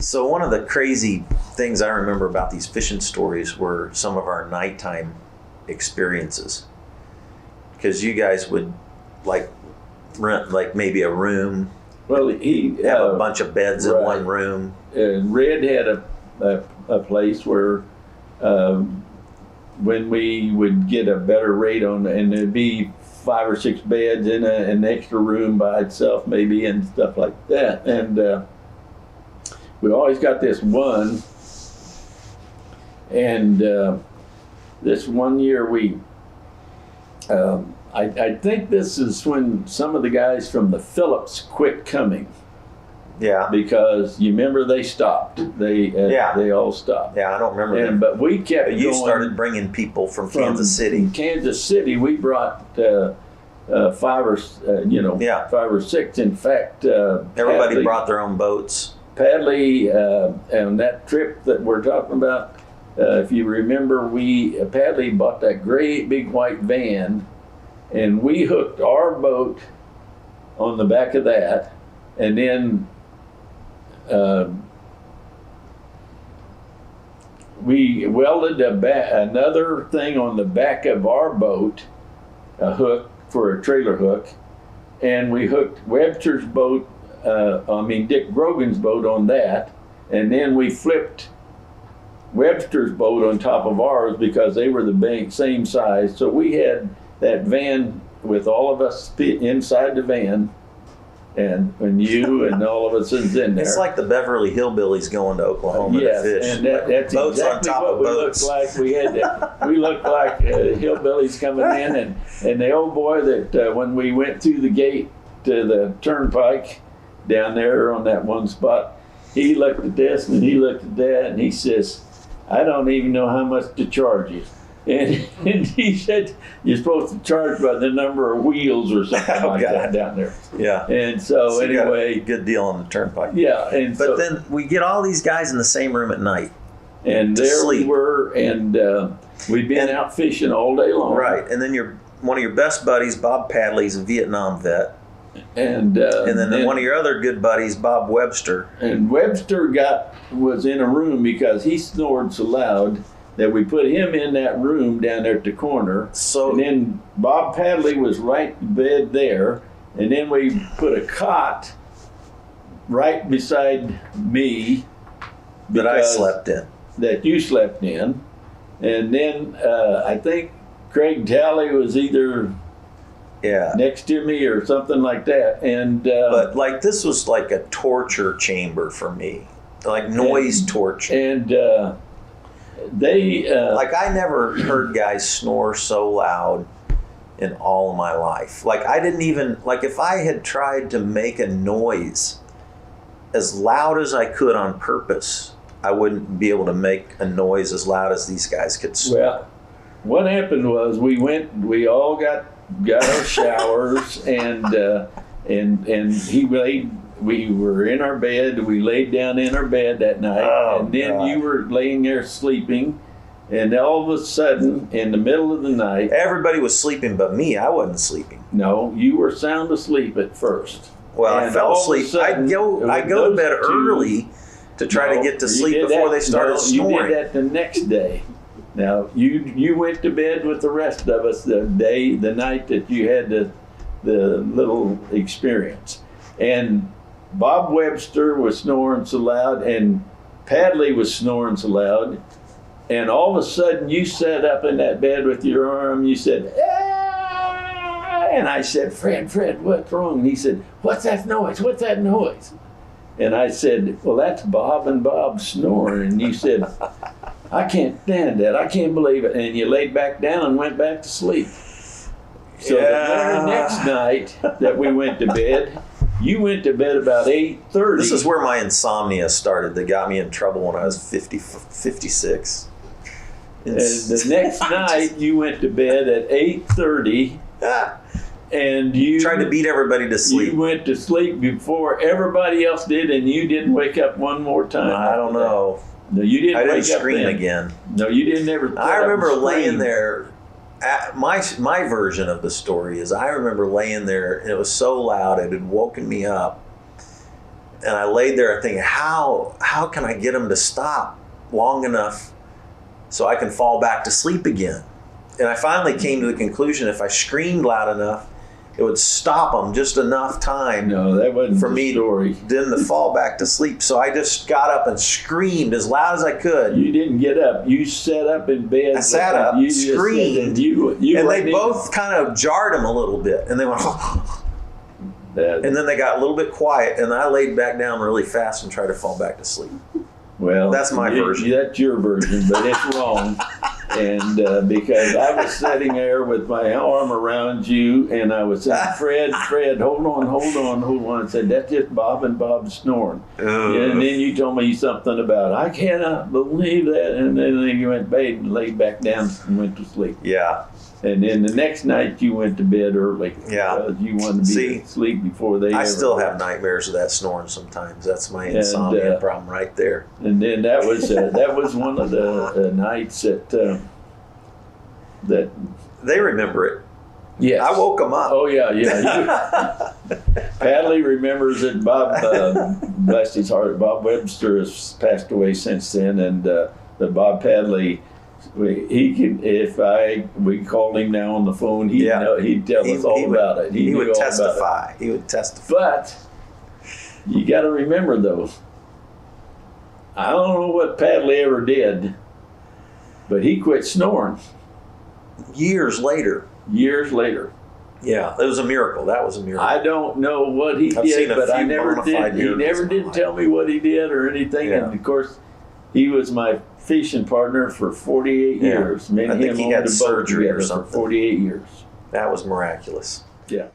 So one of the crazy things I remember about these fishing stories were some of our nighttime experiences. Because you guys would like rent like maybe a room, Well, he have a bunch of beds in right. one room. Red had a place where when we would get a better rate on, and there'd be 5 or 6 beds in an extra room by itself maybe and stuff like that. And we always got this one. And this one year I think this is when some of the guys from the Phillips quit coming. Yeah. Because you remember they stopped. They all stopped. Yeah, I don't remember that. But we kept But you going. started bringing people from Kansas City. Kansas City, we brought 5 or 6. In fact, Everybody brought their own boats. Padley, and that trip that we're talking about, if you remember, Padley bought that great big white van, and we hooked our boat on the back of that, and then we welded another thing on the back of our boat, a hook for a trailer hook, and we hooked Webster's boat, Dick Grogan's boat on that, and then we flipped Webster's boat on top of ours because they were the same size. So we had that van with all of us inside the van, and you and all of us in there. It's like the Beverly Hillbillies going to Oklahoma to fish. And that's boats exactly on top what of we boats. looked like. We looked like hillbillies coming in, and the old boy that when we went through the gate to the turnpike down there on that one spot, he looked at this and he looked at that, and he says, "I don't even know how much to charge you." And he said, "You're supposed to charge by the number of wheels or something like that down there." Yeah. And so you got anyway, a good deal on the turnpike. yeah. And But then we get all these guys in the same room at night. and to there sleep. we were, and we'd been out fishing all day long. Right. And then one of your best buddies, Bob Padley's a Vietnam vet. And then one of your other good buddies, Bob Webster. And Webster was in a room because he snored so loud that we put him in that room down there at the corner. So And then Bob Padley was right in bed there. And then we put a cot right beside me that I because- slept in. that you slept in. And then I think Craig Talley was either Yeah. next to me or something like that. And But like this was like a torture chamber for me. Like noise torture. and they Like I never heard guys snore so loud in all of my life. Like I didn't even, like if I had tried to make a noise as loud as I could on purpose, I wouldn't be able to make a noise as loud as these guys could snore. well, what happened was we all got our showers and we were in our bed. We laid down in our bed that night, and then God. you were laying there sleeping, and all of a sudden, in the middle of the night, Everybody was sleeping but me. I wasn't sleeping. no, you were sound asleep at first. Well, I And fell all of a asleep. sudden, I go to bed those two- early to try to get to You sleep did before that- they started no, snoring. You did that the next day. Now you went to bed with the rest of us the night that you had the little experience, and Bob Webster was snoring so loud, and Padley was snoring so loud, and all of a sudden you sat up in that bed with your arm. You said, "Ah!" And I said, Fred, what's wrong?" And he said, "What's that noise? What's that noise?" And I said, "Well, that's Bob and Bob snoring." And you said, "I can't stand that. I can't believe it." And you laid back down and went back to sleep. So the very next night that we went to bed, you went to bed about 8:30. This is where my insomnia started that got me in trouble when I was 56. And the next night you went to bed at 8:30, and you tried to beat everybody to sleep. You went to sleep before everybody else did, and you didn't wake up one more time. I don't know. No, you didn't. I didn't wake up scream then. again. No, you didn't ever. I remember laying scream. there. My version of the story is I remember laying there and it was so loud it had woken me up, and I laid there thinking, how can I get him to stop long enough so I can fall back to sleep again? And I finally came to the conclusion if I screamed loud enough, it would stop him just enough time No, that wasn't for the me story. then to fall back to sleep. So I just got up and screamed as loud as I could. You didn't get up. You sat up in bed. I sat up, you just screamed, said that you and went they in- both kind of jarred him a little bit. And they went, that- and then they got a little bit quiet. And I laid back down really fast and tried to fall back to sleep. Well, That's my version. That's your version, but it's wrong. And because I was sitting there with my arm around you, and I was saying, Fred, hold on. I said, that's just Bob and Bob snoring. And then you told me something about, I cannot believe that. And then you went back and laid back down and went to sleep. Yeah. And then the next night you went to bed early. Yeah. Because you wanted to be asleep before they I ever still were. have nightmares of that snoring sometimes. That's my insomnia problem right there. And then that was one of the nights that They remember it. yes. I woke them up. Oh yeah. Padley remembers it. Bob, bless his heart, Bob Webster has passed away since then, and but Bob Padley, he could we called him now on the phone. He'd tell us all about it. He knew would all about it. testify. He would testify. But you got to remember though, I don't know what Padley ever did, but he quit snoring Years later. years later. Yeah, it was a miracle. That was a miracle. I don't know what he I've did, seen a but I few never bona fide did. He miracles never in my did life. tell me what he did or anything. Yeah. And of course, he was my fishing partner for 48 Yeah. years. Me and I think him he owned had a boat surgery or together for something. 48 years. That was miraculous. Yeah.